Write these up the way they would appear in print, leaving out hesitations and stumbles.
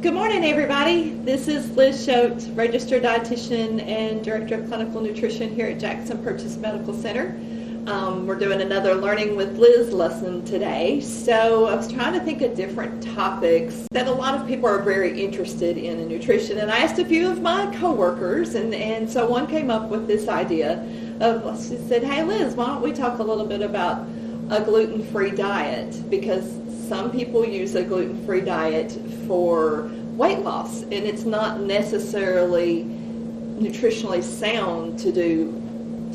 Good morning, everybody. This is Liz Schote, registered dietitian and director of clinical nutrition here at Jackson Purchase Medical Center. We're doing another Learning with Liz lesson today. So I was trying to think of different topics that a lot of people are very interested in nutrition. And I asked a few of my coworkers, and so one came up with this idea of, she said, hey Liz, why don't we talk a little bit about a gluten-free diet? Because some people use a gluten-free diet for weight loss, and it's not necessarily nutritionally sound to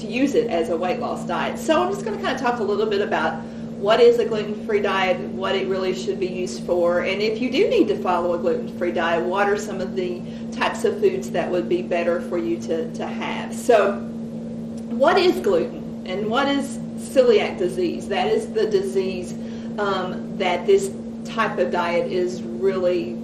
use it as a weight loss diet. So I'm just going to kind of talk a little bit about what is a gluten-free diet, what it really should be used for, and if you do need to follow a gluten-free diet, what are some of the types of foods that would be better for you to have. So what is gluten and what is celiac disease? That is the disease that this type of diet is really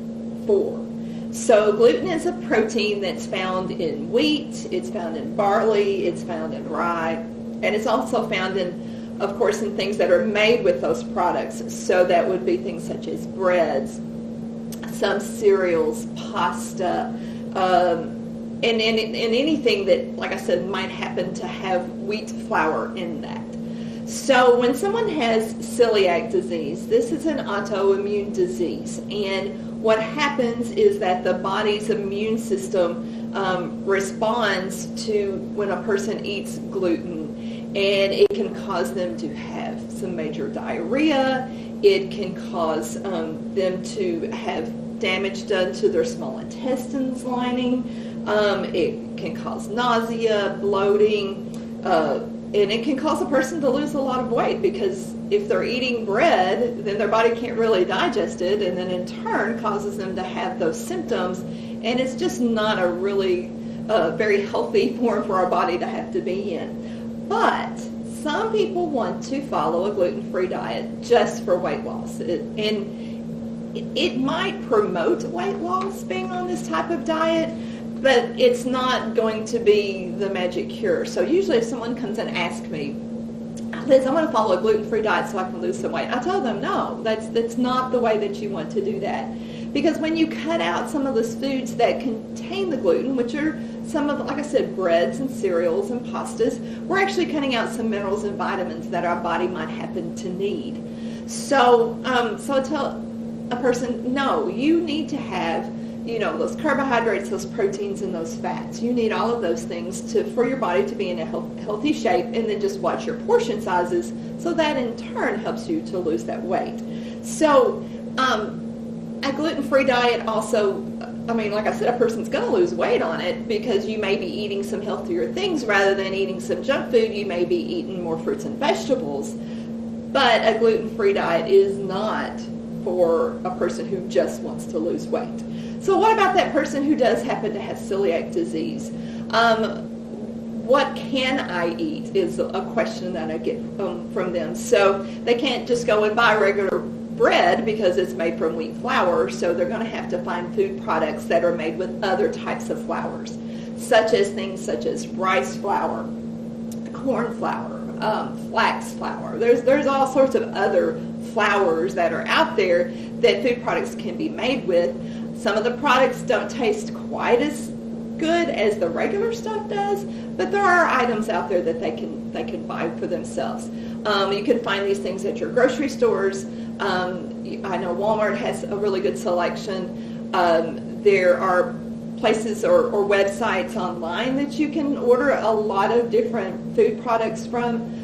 for. So gluten is a protein that's found in wheat, it's found in barley, it's found in rye, and it's also found in, of course, in things that are made with those products. So that would be things such as breads, some cereals, pasta, and anything that, like I said, might happen to have wheat flour in that. So when someone has celiac disease, this is an autoimmune disease, and what happens is that the body's immune system responds to when a person eats gluten, and it can cause them to have some major diarrhea. It can cause them to have damage done to their small intestines lining. It can cause nausea, bloating, and it can cause a person to lose a lot of weight, because if they're eating bread, then their body can't really digest it, and then in turn causes them to have those symptoms, and it's just not a really very healthy form for our body to have to be in. But some people want to follow a gluten-free diet just for weight loss, and it might promote weight loss being on this type of diet, but it's not going to be the magic cure. So usually if someone comes and asks me, Liz, I want to follow a gluten-free diet so I can lose some weight, I tell them, no, that's not the way that you want to do that. Because when you cut out some of those foods that contain the gluten, which are some of, like I said, breads and cereals and pastas, we're actually cutting out some minerals and vitamins that our body might happen to need. So I tell a person, no, you need to have those carbohydrates, those proteins, and those fats. You need all of those things for your body to be in a healthy shape, and then just watch your portion sizes, so that in turn helps you to lose that weight. So a gluten-free diet also, like I said, a person's going to lose weight on it because you may be eating some healthier things rather than eating some junk food. You may be eating more fruits and vegetables, but a gluten-free diet is not for a person who just wants to lose weight. So what about that person who does happen to have celiac disease? What can I eat is a question that I get from them. So they can't just go and buy regular bread because it's made from wheat flour, so they're going to have to find food products that are made with other types of flours, such as things such as rice flour, corn flour, flax flour. There's all sorts of other flours that are out there that food products can be made with. Some of the products don't taste quite as good as the regular stuff does, but there are items out there that they can buy for themselves. You can find these things at your grocery stores. I know Walmart has a really good selection. There are places or websites online that you can order a lot of different food products from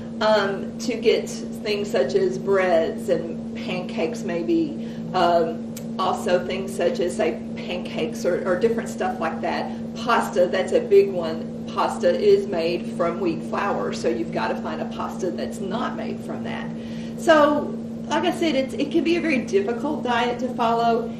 to get things such as breads and pancakes, maybe. Also things such as, say, pancakes or different stuff like that. Pasta, that's a big one. Pasta is made from wheat flour, so you've got to find a pasta that's not made from that. So, like I said, it can be a very difficult diet to follow.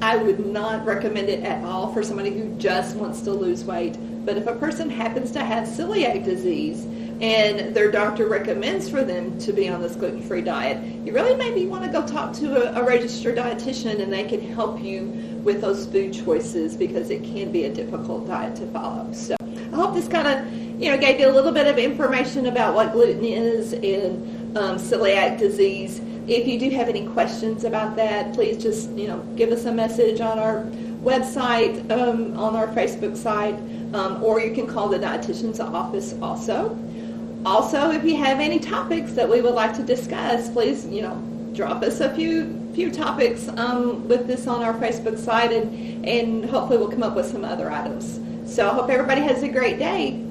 I would not recommend it at all for somebody who just wants to lose weight. But if a person happens to have celiac disease and their doctor recommends for them to be on this gluten-free diet, you really maybe want to go talk to a registered dietitian, and they can help you with those food choices, because it can be a difficult diet to follow. So I hope this kind of gave you a little bit of information about what gluten is and celiac disease. If you do have any questions about that, please just give us a message on our website, on our Facebook site, or you can call the dietitian's office also. Also, if you have any topics that we would like to discuss, please drop us a few topics with this on our Facebook site, and hopefully we'll come up with some other items. So I hope everybody has a great day.